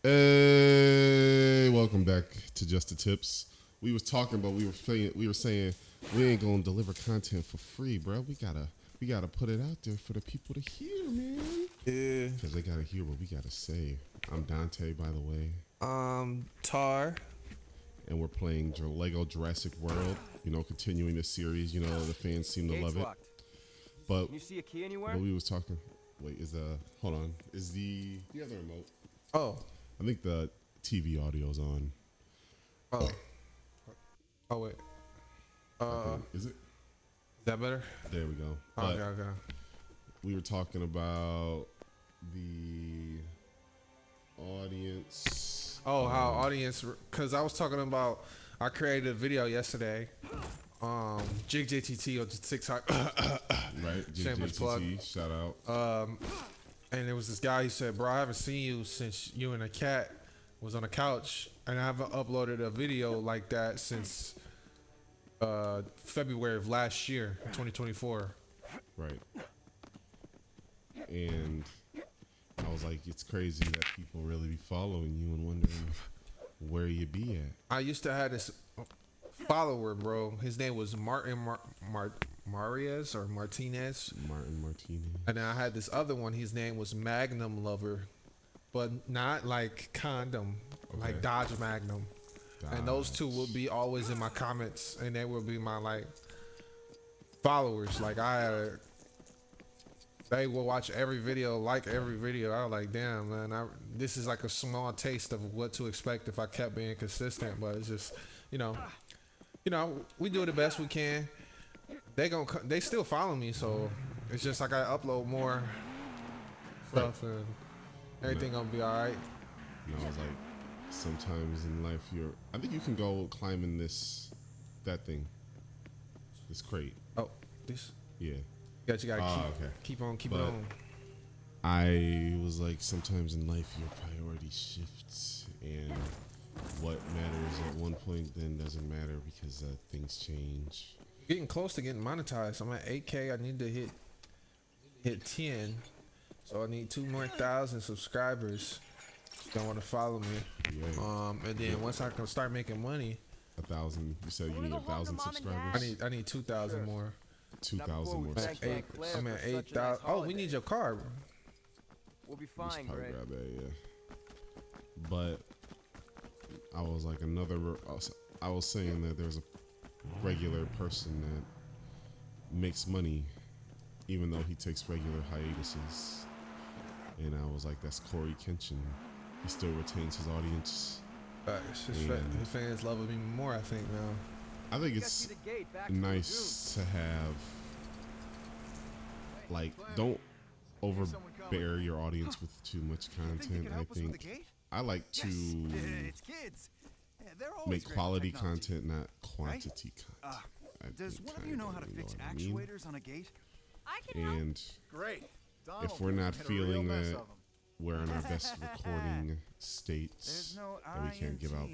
Hey, welcome back to Just the Tips. We was talking, but we were saying we ain't gonna deliver content for free, bro. We gotta put it out there for the people to hear, man. Yeah. Cause they gotta hear what we gotta say. I'm Dante, by the way, Tar. and we're playing Lego Jurassic World. You know, continuing the series. You know, the fans seem to love it. But Can you see a key anywhere? what we was talking. Wait, hold on? Is the other remote? Oh. I think the TV audio's on. Oh. Oh wait. Is it? Is that better? There we go. Okay, But okay. we were talking about the audience. Oh, how audience? Because I was talking about. I created a video yesterday. Jig JTT on TikTok. Right? Shameless plug. JJTT, shout out. And there was this guy. He said, "Bro, I haven't seen you since you and a cat was on the couch, and I haven't uploaded a video like that since February of last year, 2024." Right. And I was like, it's crazy that people really be following you and wondering where you be at. I used to have this follower, bro. His name was Martin Mariez or Martinez. Martin Martinez. And then I had this other one. His name was Magnum Lover, but not like condom, like Dodge Magnum. And those two will be always in my comments, and they will be my like followers. Like they will watch every video, like every video. I was like, damn, man, this is like a small taste of what to expect if I kept being consistent. But it's just, you know, we do the best we can. They still follow me, so it's just like I upload more stuff and everything gonna be all right. You know, I was like, sometimes in life I think you can go climbing that thing. This crate. Oh, this. Yeah. You gotta keep okay. on, keep But it on. I was like, sometimes in life your priorities shifts, and what matters at one point then doesn't matter because things change. Getting close to getting monetized. I'm at 8K. I need to hit 10. So I need 2 more thousand subscribers. Don't want to follow me. Yeah. And then once I can start making money, 1,000. You said you need 1,000 subscribers. I need 2,000 more. 2,000 more subscribers. I'm at 8,000. Oh, we need your card. We'll be You should fine, probably Greg. grab that, yeah. But I was like I was saying that there's a regular person that makes money even though he takes regular hiatuses, and I was like, that's Corey Kenshin. He still retains his audience. His fans love him even more, I think, now. I think it's nice to have, like, don't overbear your audience with too much content. I think I like to make quality content, not quantity content. Does one of you know how to fix actuators on a gate? And Great. if we're not feeling that we're in our best recording states, that we can't give out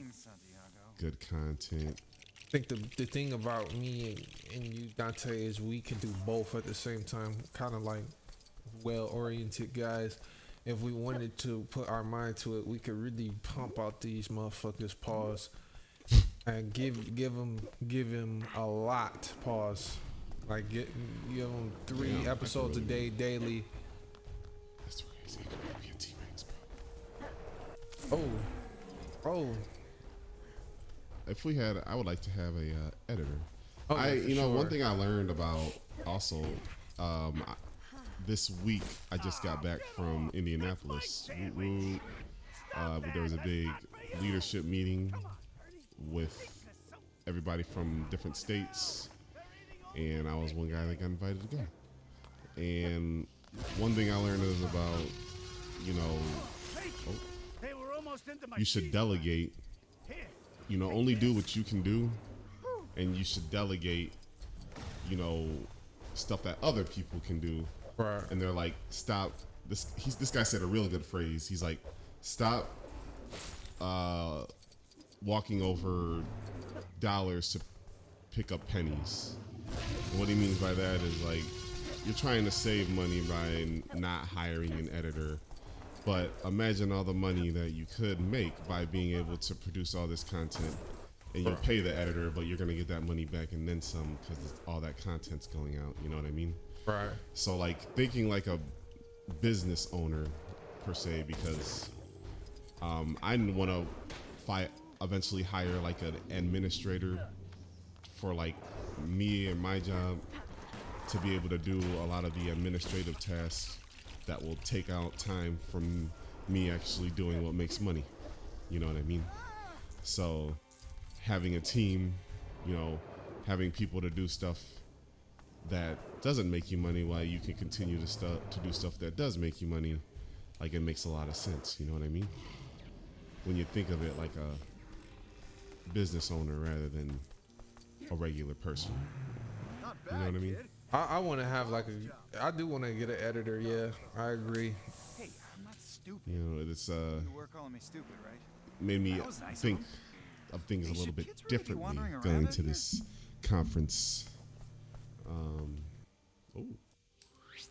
good content. I think the thing about me and you, Dante, is we can do both at the same time. Kind of like well-oriented guys. If we wanted to put our mind to it, we could really pump out these motherfuckers. Pause. And give him a lot. Pause. Like give him 3 episodes a day daily. That's crazy. I could be a T-Rex, bro. Oh. If we had, I would like to have a editor. Oh, yeah, One thing I learned about also, this week I just got back from Indianapolis. There was a big leadership meeting with everybody from different states, and I was one guy that got invited to go. And one thing I learned is about, you should delegate. Only do what you can do, and you should delegate, stuff that other people can do. Right. And they're like, stop. This guy said a real good phrase. He's like, stop walking over dollars to pick up pennies. And what he means by that is like, you're trying to save money by not hiring an editor, But imagine all the money that you could make by being able to produce all this content, and you'll pay the editor, but you're gonna get that money back and then some because all that content's going out. You know what I mean? Right. So like thinking like a business owner per se, because I want to eventually hire like an administrator for like me and my job to be able to do a lot of the administrative tasks that will take out time from me actually doing what makes money. You know what I mean? So having a team, you know, having people to do stuff that doesn't make you money while you can continue to do stuff that does make you money, like it makes a lot of sense. You know what I mean? When you think of it like a business owner rather than a regular person. Not You know bad, what I mean? kid. I want to have like I do want to get an editor. Yeah, I agree. Hey, I'm not stupid. You know, it's You were calling me stupid, right? made me That was nice of think him. of things a Hey, little should bit kids really be differently wandering around going out to here? this conference. Oh,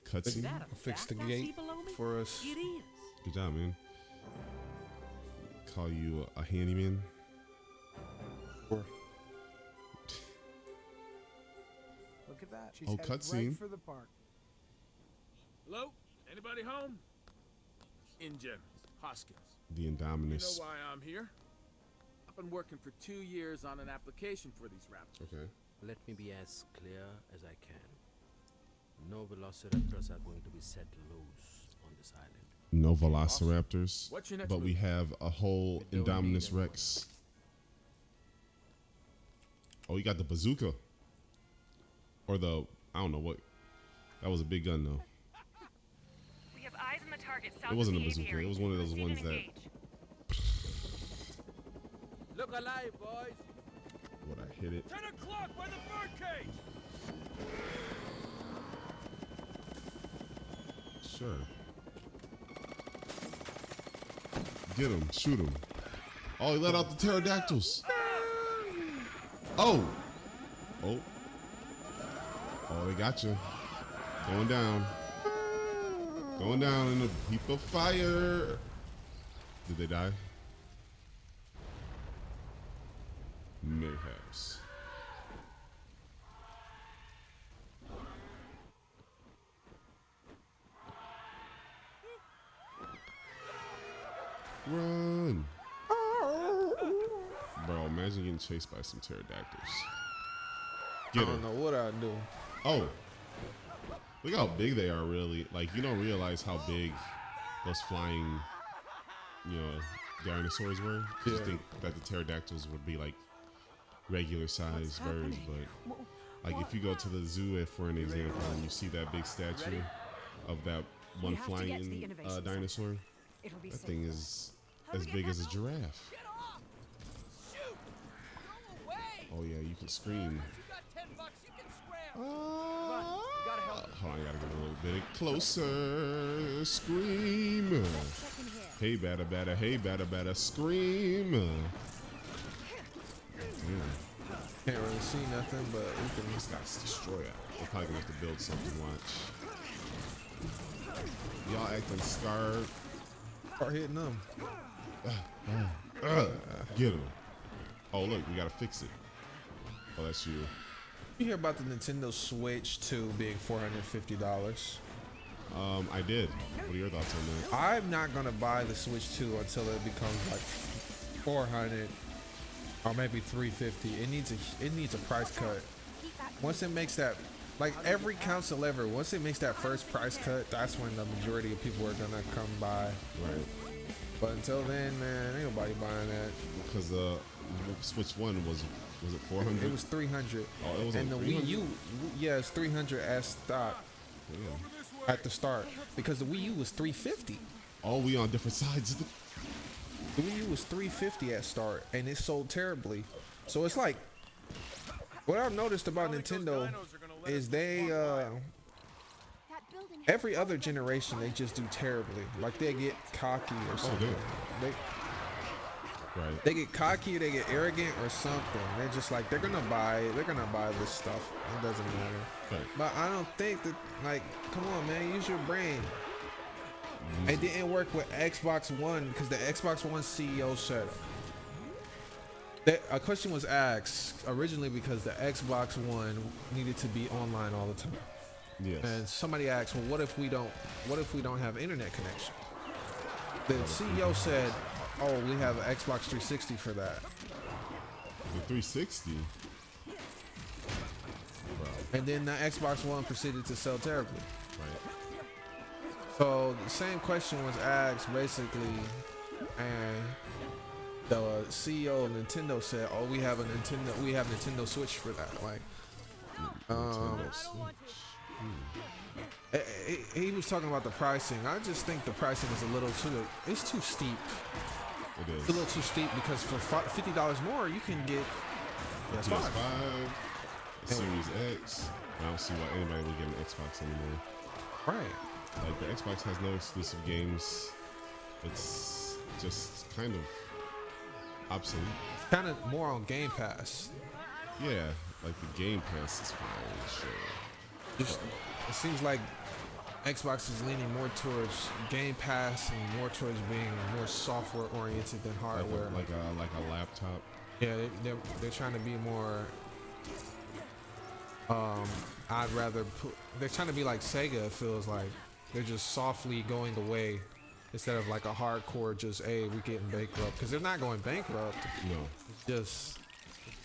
cutscene. Fix the gate for us. It is. Good job, man. Call you a handyman. Sure. Look at that. She's Oh, headed cutscene. right for the park. Hello? Anybody home? Ingen, Hoskins. The You know Indominus. why I'm here? I've been working for 2 years on an application for these raptors. Okay. Let me be as clear as I can. No velociraptors are going to be set loose on this island. No velociraptors, What's your next but we move? have a whole We don't need Indominus anyone. Rex. Oh, you got the bazooka. Or the, I don't know what. That was a big gun though. We have eyes on the target south It wasn't of a the bazooka. aviary. It was one of those Proceed ones and that engage. Look alive, boys! would I hit it. 10 o'clock by the birdcage! Sure. Get him. Shoot him. Oh, he let out the pterodactyls. Oh. Oh. Oh, they got you. Going down. Going down in a heap of fire. Did they die? Mayhaps. Run. Bro, imagine getting chased by some pterodactyls. I Get don't her. know what I do. Oh. Look how big they are, really. Like, you don't realize how big those flying, you know, dinosaurs were. 'Cause you Yeah. think that the pterodactyls would be like regular sized birds, but like if you go to the zoo, for an example, and you see that big statue of that one have to get to the flying innovation center. dinosaur, It'll be that safe. thing is How do as we big get as a back giraffe. Get off! Shoot! Go away! Oh yeah, you can scream. You got $10, you can scram! Gotta help. Hold on, I gotta get a little bit closer. Scream. Hey, batter, batter. Hey, batter, batter. Scream. Damn. Can't really see nothing, but we can. This guy's destroy it. We're probably gonna have to build something. Watch. Y'all acting scarred. Start hitting them. Get him. Oh, look, we gotta fix it. Oh, that's you. You hear about the Nintendo Switch 2 being $450? I did. What are your thoughts on that? I'm not gonna buy the Switch 2 until it becomes like 400 or maybe 350. It needs a price cut. Once it makes that, like every console ever, once it makes that first price cut, that's when the majority of people are gonna come by. Right. But until then, man, ain't nobody buying that. Because Switch 1 was it 400? It was 300. Oh, it was And the on Wii 300? U, yeah, it's 300 at stock Yeah. at the start because the Wii U was 350. Oh, we on different sides of the. The Wii U was 350 at start, and it sold terribly. So it's like, what I've noticed about Nintendo is they, every other generation, they just do terribly. Like they get cocky or something. Right. They get cocky, or they get arrogant or something. They're just like, they're gonna buy this stuff. It doesn't matter. Right. But I don't think that, like, come on, man, use your brain. It didn't work with Xbox One because the Xbox One CEO said that a question was asked originally because the Xbox One needed to be online all the time. Yes. And somebody asked, well, what if we don't have internet connection? The CEO said, oh, we have an Xbox 360 for that. The 360. Bro. And then the Xbox One proceeded to sell terribly. Right. So the same question was asked basically, and the CEO of Nintendo said, "Oh, we have Nintendo Switch for that." Like, Nintendo Switch. he was talking about the pricing. I just think the pricing is a little it's too steep. It is. It's a little too steep because for $50 more, you can get PS5. PS5, Series X. I don't see why anybody would get an Xbox anymore. Right. Like the Xbox has no exclusive games. It's just kind of obsolete. Kind of more on Game Pass. Yeah, like the Game Pass is fine, sure. Just, it seems like Xbox is leaning more towards Game Pass and more towards being more software oriented than hardware. Like a laptop. Yeah, they're trying to be more. I'd rather put. They're trying to be like Sega. It feels like they're just softly going away instead of like a hardcore. Just we're getting bankrupt because they're not going bankrupt. No. Just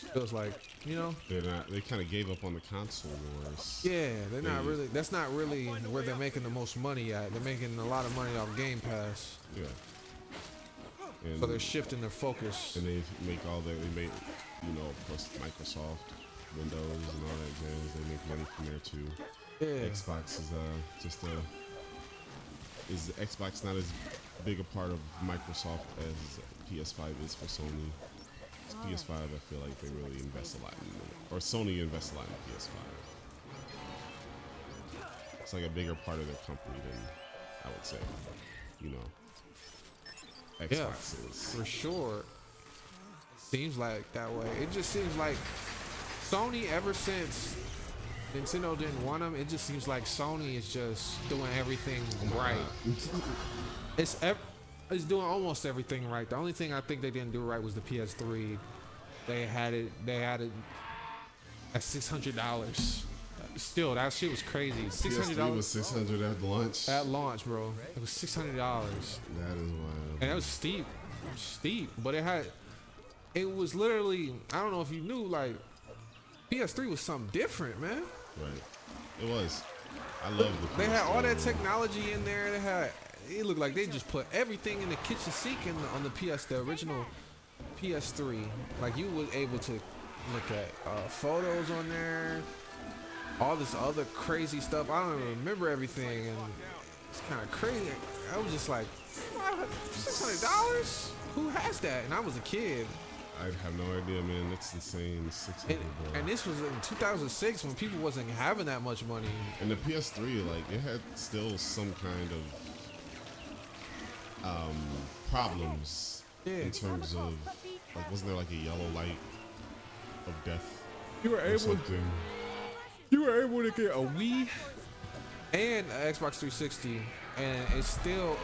it feels like They're not. They kind of gave up on the console wars. Yeah, they're not really. That's not really where they're making the most money at. They're making a lot of money off Game Pass. Yeah. And So they're shifting their focus. And they make plus Microsoft, Windows, and all that jazz. They make money from there too. Yeah. Xbox is Xbox not as big a part of Microsoft as PS5 is for Sony. PS5, I feel like they really invest a lot in it, or Sony invests a lot in PS5. It's like a bigger part of their company than I would say, Xbox is. For sure. Seems like that way. It just seems like Sony, ever since Nintendo didn't want them, it just seems like Sony is just doing everything right. It's doing almost everything right. The only thing I think they didn't do right was the PS3. They had it at $600. Still, that shit was crazy. PS3 was $600 at launch. At launch, bro. It was $600. That is wild. And that was steep. But it was literally, I don't know if you knew, like, PS3 was something different, man. Right. It was. I love the PS3. They had all that technology in there. It looked like they just put everything in the kitchen sink on the original PS3. Like, you were able to look at photos on there, all this other crazy stuff. I don't even remember everything, and it's kind of crazy. I was just like, $600? Who has that? And I was a kid. I have no idea, man. That's insane. $600, bro. And this was in 2006 when people wasn't having that much money. And the PS3, like, it had still some kind of problems in terms of, like, wasn't there like a yellow light of death? You were able to get a Wii and an Xbox 360, and it still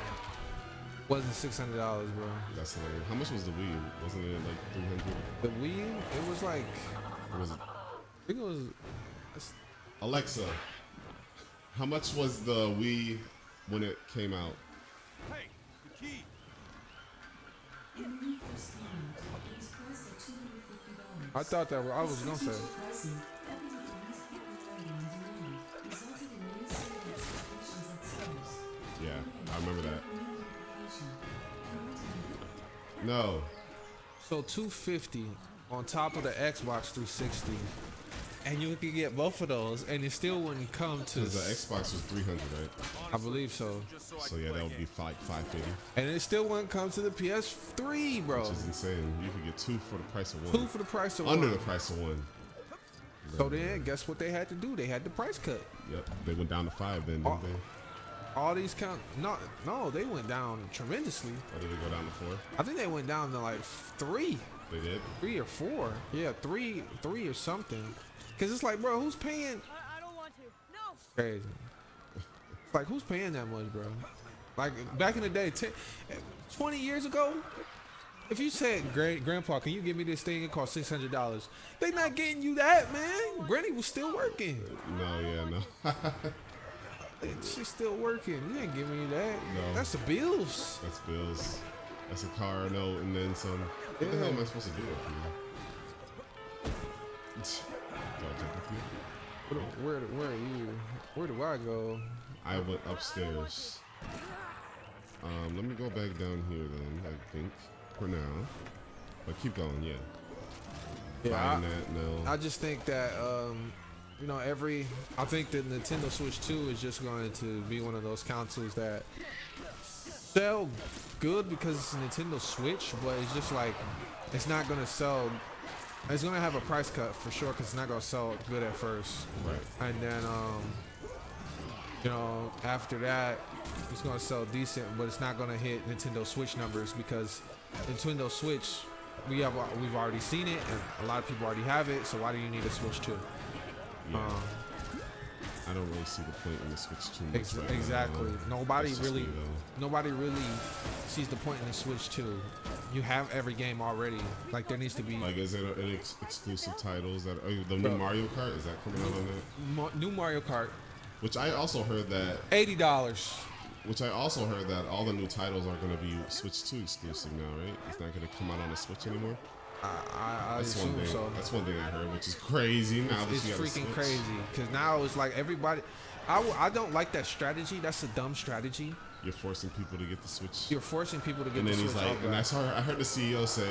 wasn't $600, bro. That's hilarious. How much was the Wii? Wasn't it like 300? The Wii, it was like, Or was it? I think it was. Alexa, how much was the Wii when it came out? Hey, the key. I thought that I was gonna say. Yeah, I remember that. No. So $250 on top of the Xbox 360, and you could get both of those, and it still wouldn't come to. Because the Xbox was 300, right? I believe so. So yeah, that would be like 550, And it still wouldn't come to the PS3, bro. which is insane. You could get two for the price of one. Two for the price of Under one. the price of one. So then, guess what they had to do? They had the price cut. Yep, they went down to 5 then, didn't they? All these no, they went down tremendously. Or did they go down to 4? I think they went down to like 3 They did? or 4. Yeah, three or something. Cause it's like, bro, who's paying? I don't want to. No. Crazy. It's like, who's paying that much, bro? Like back in the day, 20 years ago, if you said, Grandpa, can you give me this thing? It cost $600. They not getting you that, man. Granny was still working. No, yeah, no. She's still working. You ain't giving me that. No. That's the bills. That's bills. That's a car note and then some. What the hell am I supposed to do with you? Do I jump with you? Where are you? Where do I go? I went upstairs. Let me go back down here then, I think, for now. But keep going, yeah. Yeah, Buying that, no. I just think that you know, I think that Nintendo Switch 2 is just going to be one of those consoles that sell good because it's a Nintendo Switch, but it's just like it's not going to sell. It's going to have a price cut for sure because it's not going to sell good at first. Right. And then you know, after that, it's going to sell decent, but it's not going to hit Nintendo Switch numbers because Nintendo Switch, we've already seen it, and a lot of people already have it. So why do you need a Switch 2? Yeah. I don't really see the point in the Switch too much right exactly. now. Nobody That's just really, me, though. nobody really sees the point in the Switch 2. You have every game already. Like there needs to be Like, is there any exclusive titles that the new Mario Kart, is that coming out on that? new Mario Kart, Which I also heard that. $80. Which I also heard that all the new titles are going to be Switch 2 exclusive now, right? It's not going to come out on the Switch anymore. I That's one assume thing. so. That's one thing I heard, which is crazy. Now that It's you got a freaking Switch. crazy because now it's like everybody. I don't like that strategy. That's a dumb strategy. You're forcing people to get the Switch. You're forcing people to get And the then Switch. he's like, and I heard the CEO say,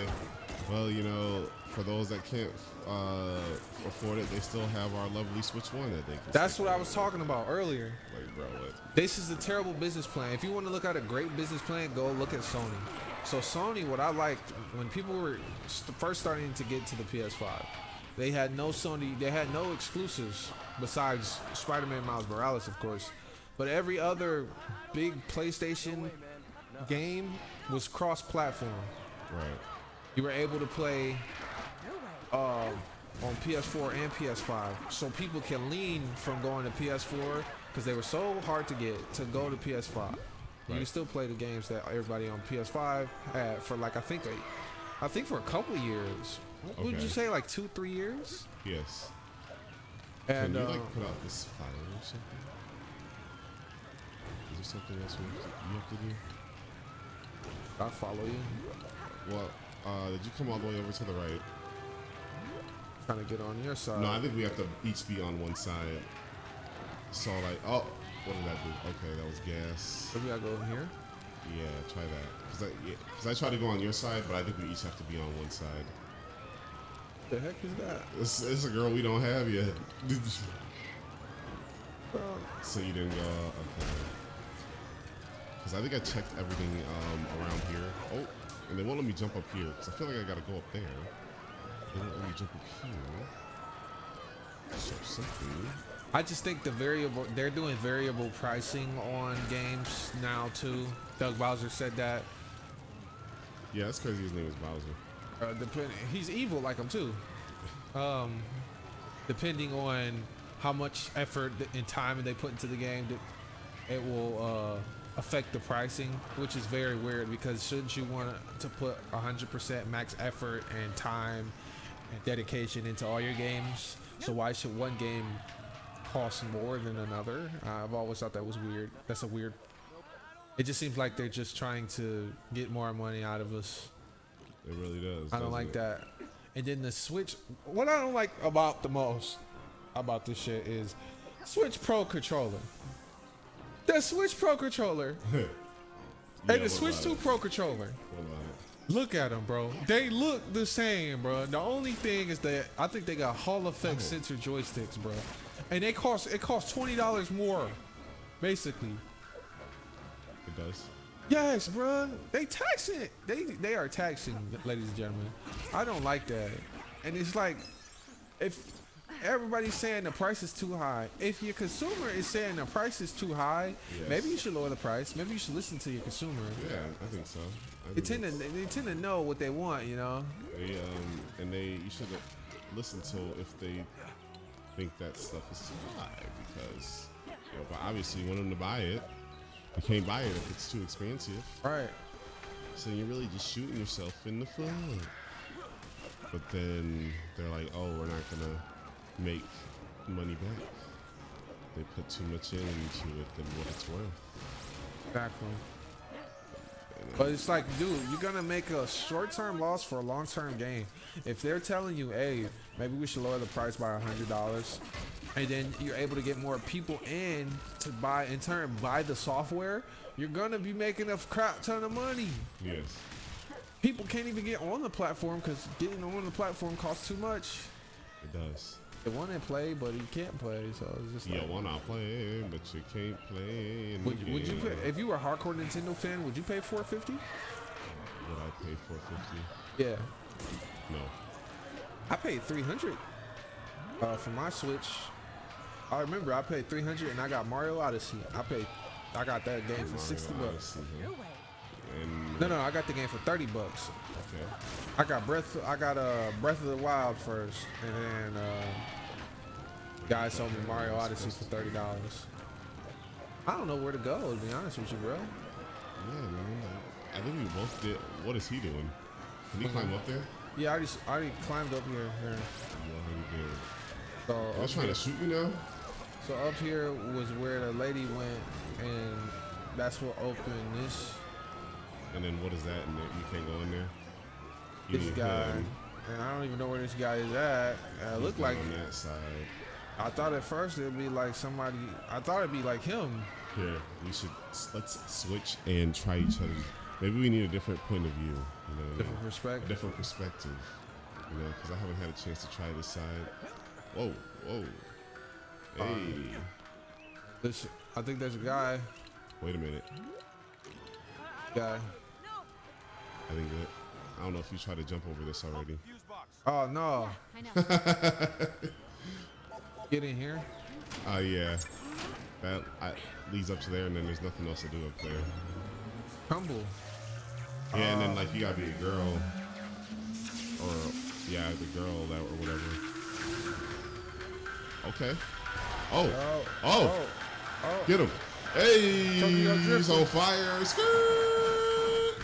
well, you know, for those that can't afford it, they still have our lovely Switch 1 that they can. That's what I was talking about earlier. Like, bro, what? This is a terrible business plan. If you want to look at a great business plan, go look at Sony. So Sony, what I liked when people were first starting to get to the PS5, they had no exclusives besides Spider-Man Miles Morales, of course. But every other big PlayStation game was cross-platform. Right. You were able to play on PS4 and PS5, so people can lean from going to PS4 because they were so hard to get to go to PS5. You can still play the games that everybody on PS5 had for like I think for a couple of years. What would you say, like 2-3 years? Yes. And Can you like put out this fire or something? Is there something else you have to do? I follow you. Well, did you come all the way over to the right? Trying to get on your side. No, I think we have to each be on one side. So like, oh, what did I do? Okay, that was gas. Maybe I go in here. Yeah, try that. Cause I tried to go on your side, but I think we each have to be on one side. The heck is that? It's a girl we don't have yet. Bro, So you didn't go, okay. Because I think I checked everything around here. Oh, and they won't let me jump up here. Because I feel like I got to go up there. They won't let me jump up here. So something. I just think they're doing variable pricing on games now too. Doug Bowser said that. Yeah, that's crazy. His name is Bowser. He's evil like him too. Depending on how much effort and time they put into the game, it will affect the pricing, which is very weird because shouldn't you want to put 100% max effort and time and dedication into all your games? So why should one game cost more than another? I've always thought that was weird. That's a weird. It just seems like they're just trying to get more money out of us. It really does. I don't like that. And then the Switch. What I don't like about the most about this shit is Switch Pro controller. The Switch Pro controller and the Switch 2 Pro controller. What about it? Look at them, bro. They look the same, bro. The only thing is that I think they got Hall Effect sensor joysticks, bro. And it costs $20 more, basically. It does. Yes, bro. They tax it. They are taxing, ladies and gentlemen. I don't like that. And it's like, if everybody's saying the price is too high, if your consumer is saying the price is too high, Yes. maybe you should lower the price. Maybe you should listen to your consumer. Yeah, I think so. They tend to know what they want, you know. You should listen to if they think that stuff is too high because, but obviously you want them to buy it. You can't buy it if it's too expensive. Right. So you're really just shooting yourself in the foot. But then they're like, oh, we're not gonna make money back. They put too much into it than what it's worth. Exactly. But it's like, dude, you're gonna make a short-term loss for a long-term gain. If they're telling you, hey, maybe we should lower the price by $100, and then you're able to get more people in to buy, in turn, buy the software, you're gonna be making a crap ton of money. Yes. People can't even get on the platform because getting on the platform costs too much. It does. They want to play, but you can't play, so it's just like. You wanna play, but you can't play. In the Would you game. pay, if you were a hardcore Nintendo fan, would you pay $450? Would I pay $450? Yeah, No. I paid $300 for my Switch. I remember I paid $300 and I got Mario Odyssey. I got that game for $60. Odyssey, huh? And No, I got the game for $30. okay. I got Breath of the Wild first, and then guys sold me Mario Odyssey for $30. I don't know where to go, to be honest with you, bro. Yeah, man. I think we both did. What is he doing? Can he climb up there? Yeah, I already climbed up here. You already did. So They're up trying here, to shoot you now? so up here was where the lady went, and that's what opened this. And then what is that? And you can't go in there? You This need guy, him. and I don't even know where this guy is at. It He's looked down like, on that side. I thought at first it'd be like somebody. I thought it'd be like him. Here, let's switch and try each other. Maybe we need a different point of view. Different A perspective. different perspective. Because I haven't had a chance to try this side. Whoa. Hey. This, I think there's a guy. Wait a minute. Guy. I think that. I don't know if you tried to jump over this already. Fuse box. Oh no! I know. Get in here. Yeah. That leads up to there, and then there's nothing else to do up there. Humble. Yeah, and then like you gotta be a girl, or yeah, the girl that or whatever. Okay. Oh. Get him. Hey, Tokyo he's Drift. on fire. Skirt.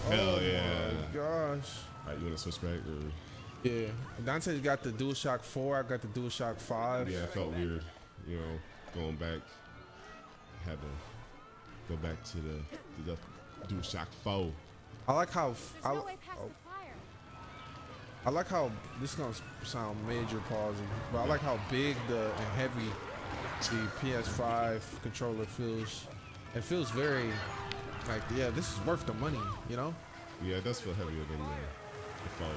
Hell yeah. Oh gosh. All right, you wanna switch back or? Yeah. Dante's got the DualShock 4. I got the DualShock 5. Yeah, it felt weird. Going back. Had to go back to the DualShock 4. I like how There's no way past the fire. I like how this is gonna sound major pausing, but I like how big and heavy the PS5 controller feels. It feels very like, yeah, this is worth the money, you know? Yeah, it does feel heavier than the phone.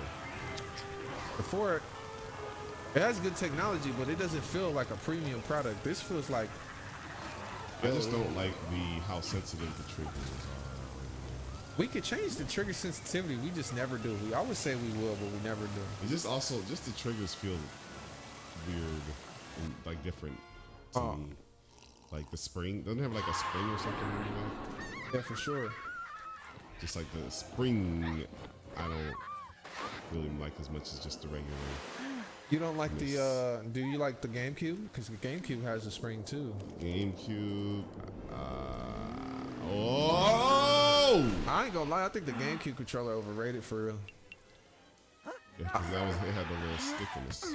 Before, it has good technology, but it doesn't feel like a premium product. This feels like, I just don't like how sensitive the triggers are. we could change the trigger sensitivity. We just never do. We always say we will, but we never do. It just the triggers feel weird and like different to me. Like the spring doesn't it have like a spring or something. Yeah, for sure. Just like the spring, I don't really like as much as just the regular. You don't like do you like the GameCube? Because the GameCube has a spring too. GameCube. Oh! I ain't gonna lie, I think the GameCube controller overrated for real. Yeah, because it had the little stickiness.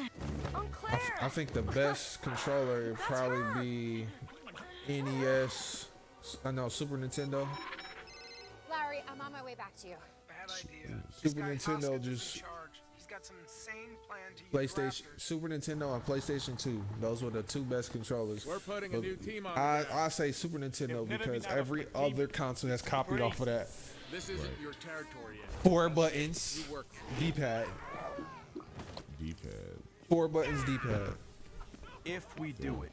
Oh, Claire! I think the best controller would probably be NES. Super Nintendo. Larry, I'm on my way back to you. Bad idea. Super Nintendo just He's got some insane plan to use PlayStation, Super Nintendo, and PlayStation 2. Those were the two best controllers. We're putting a new team on. I say Super Nintendo because every other console has copied off of that. This isn't your territory yet. 4 buttons, You work. D-pad. D-pad. 4 buttons, D-pad. If we do it,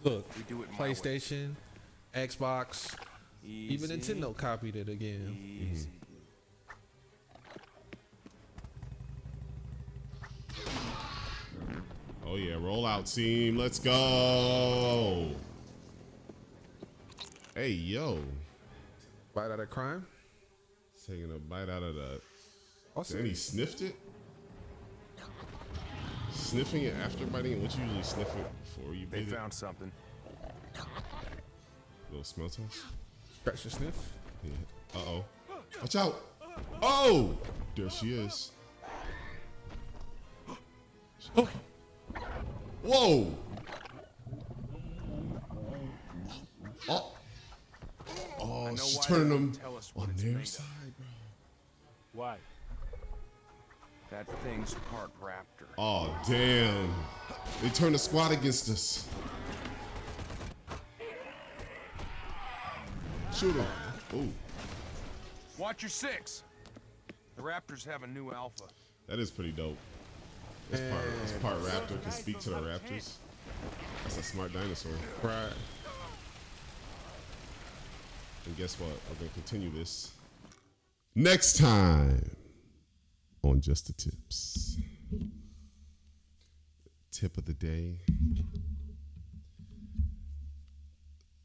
Look, we do it my way. PlayStation, Xbox, even Easy, Nintendo copied it again. Easy. Oh yeah, rollout team, let's go. Hey yo, Bite out of crime. taking a bite out of the. Also, And he sniffed it. Sniffing it after biting it. What you usually sniff it before you They bite it? found something. Little smell test. Scratch and sniff. Yeah. Uh-oh. Watch out. Oh! There she is. Oh. Whoa! Oh. Oh, know she's why turning they them don't tell us what on it's their made of. side, bro. Why? That thing's part raptor. Oh, damn. They turned the squad against us. Shoot him. Oh, Watch your six. The raptors have a new alpha. that is pretty dope. It's part raptor, can speak to the raptors. That's a smart dinosaur. Right. And guess what? We're going to continue this next time on Just the Tips. Tip of the day.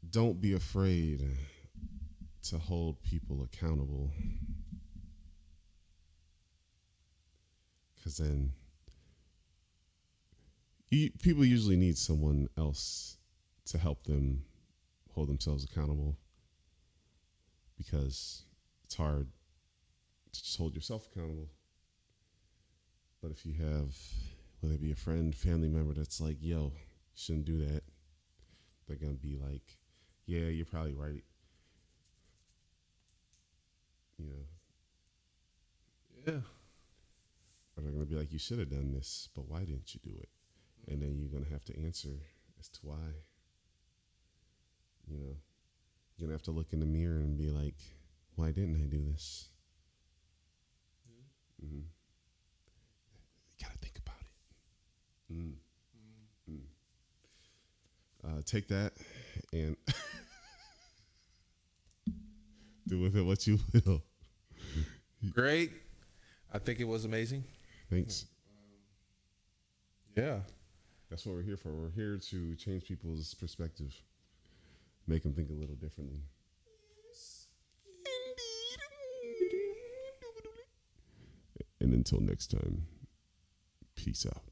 Don't be afraid to hold people accountable. Because then people usually need someone else to help them hold themselves accountable. Because it's hard to just hold yourself accountable. But if you have, whether it be a friend, family member that's like, yo, you shouldn't do that, they're going to be like, yeah, you're probably right. You know? Yeah. Or they're going to be like, you should have done this, but why didn't you do it? And then you're going to have to answer as to why. You know? You're going to have to look in the mirror and be like, why didn't I do this? Mm-hmm. You got to think about it. Take that and do with it what you will. Great. I think it was amazing. Thanks. Yeah. That's what we're here for. We're here to change people's perspective, make them think a little differently. And until next time, peace out.